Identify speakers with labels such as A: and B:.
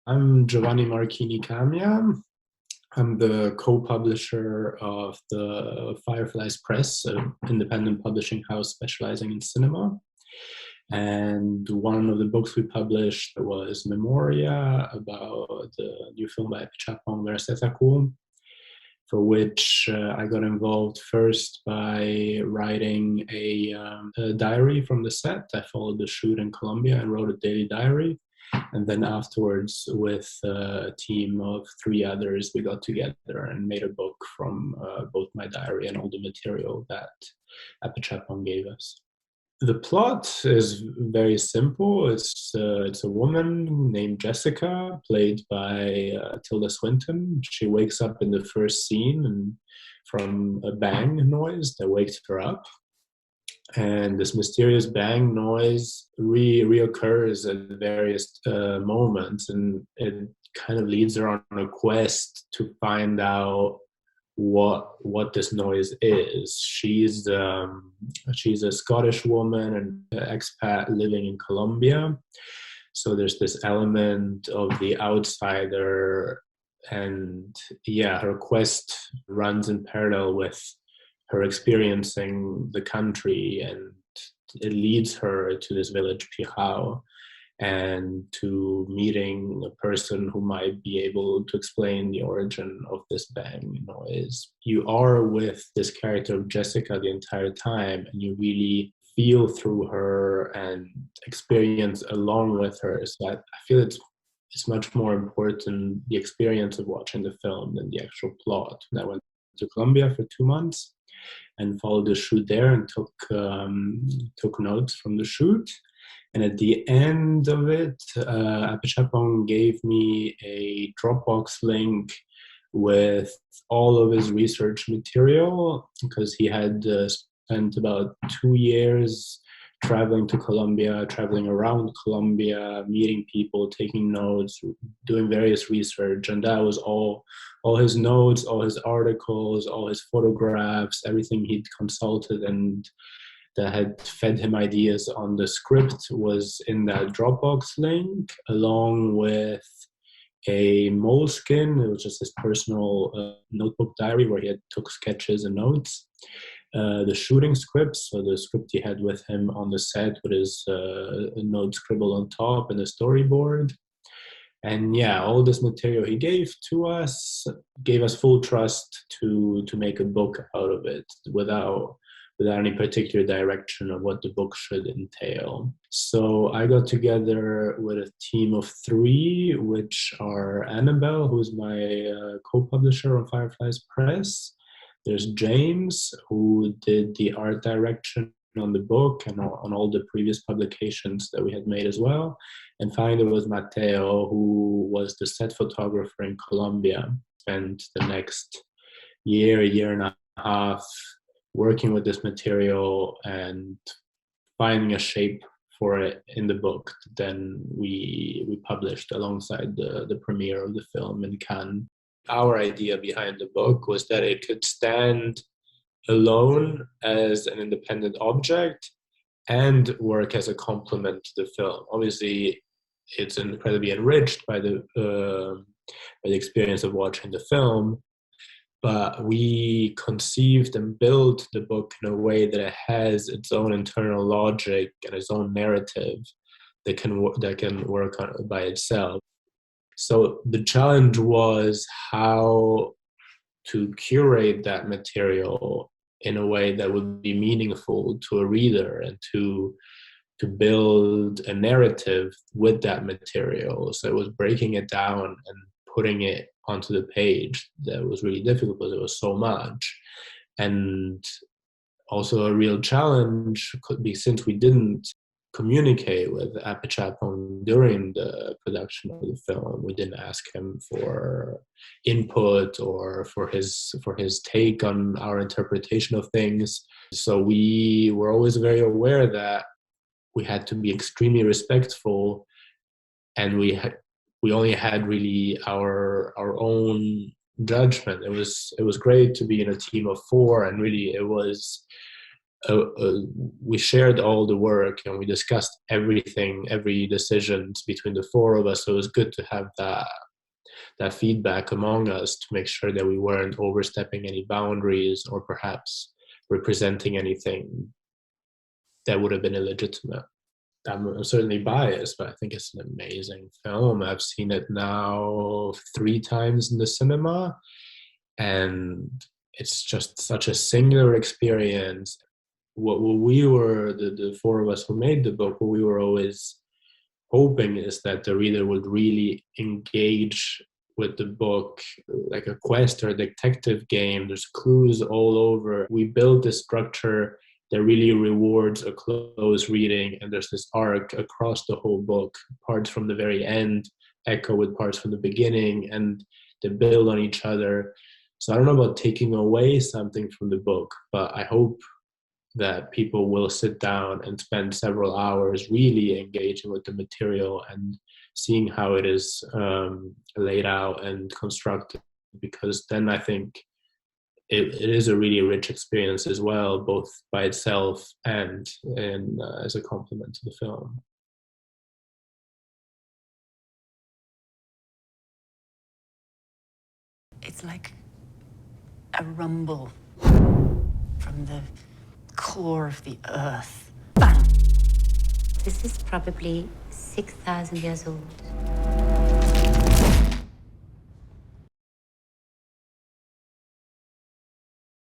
A: I'm Giovanni Marchini Camia. I'm the co-publisher of the Fireflies Press, an independent publishing house specializing in cinema. And one of the books we published was Memoria, about the new film by Apichatpong Weerasethakul, for which I got involved first by writing a diary from the set. I followed the shoot in Colombia and wrote a daily diary. And then afterwards, with a team of three others, we got together and made a book from both my diary and all the material that Apichatpong gave us. The plot is very simple. It's a woman named Jessica, played by Tilda Swinton. She wakes up in the first scene and from a bang noise that wakes her up, and this mysterious bang noise reoccurs at various moments, and it kind of leads her on a quest to find out what this noise is. She's a Scottish woman and an expat living in Colombia, so there's this element of the outsider, and yeah, her quest runs in parallel with her experiencing the country, and it leads her to this village Pijao and to meeting a person who might be able to explain the origin of this bang noise. You are with this character of Jessica the entire time, and you really feel through her and experience along with her. So I feel it's much more important, the experience of watching the film, than the actual plot. And I went to Colombia for 2 months and followed the shoot there and took notes from the shoot. And at the end of it, Apichatpong gave me a Dropbox link with all of his research material, because he had spent about 2 years traveling to Colombia, traveling around Colombia, meeting people, taking notes, doing various research. And that was all his notes, all his articles, all his photographs, everything he'd consulted and that had fed him ideas on the script was in that Dropbox link, along with a Moleskin. It was just his personal notebook diary where he had took sketches and notes. The shooting scripts, so the script he had with him on the set with his notes scribbled on top, and the storyboard. And yeah, all this material he gave to us gave us full trust to make a book out of it without any particular direction of what the book should entail. So I got together with a team of three, which are Annabelle, who's my co-publisher on Fireflies Press. There's James, who did the art direction on the book and on all the previous publications that we had made as well. And finally, there was Mateo, who was the set photographer in Colombia, and the next year and a half, working with this material and finding a shape for it in the book. Then we published alongside the premiere of the film in Cannes. Our idea behind the book was that it could stand alone as an independent object and work as a complement to the film. Obviously, it's incredibly enriched by the experience of watching the film, but we conceived and built the book in a way that it has its own internal logic and its own narrative that can work by itself. So the challenge was how to curate that material in a way that would be meaningful to a reader, and to build a narrative with that material. So it was breaking it down and putting it onto the page that was really difficult because it was so much. And also a real challenge could be, since we didn't communicate with Apichatpong during the production of the film, we didn't ask him for input or for his take on our interpretation of things. So we were always very aware that we had to be extremely respectful, and we only had really our own judgment. It was great to be in a team of four, and really it was we shared all the work and we discussed everything, every decisions between the four of us. So it was good to have that feedback among us to make sure that we weren't overstepping any boundaries or perhaps representing anything that would have been illegitimate. I'm certainly biased, but I think it's an amazing film. I've seen it now 3 times in the cinema, and it's just such a singular experience. What we were, the four of us who made the book, what we were always hoping is that the reader would really engage with the book like a quest or a detective game. There's clues all over. We built this structure that really rewards a close reading, and there's this arc across the whole book. Parts from the very end echo with parts from the beginning, and they build on each other. So I don't know about taking away something from the book, but I hope that people will sit down and spend several hours really engaging with the material and seeing how it is laid out and constructed, because then I think it is a really rich experience as well, both by itself and as a complement to the film.
B: It's like a rumble from the core of the earth. Bang!
C: This is probably 6,000 years old.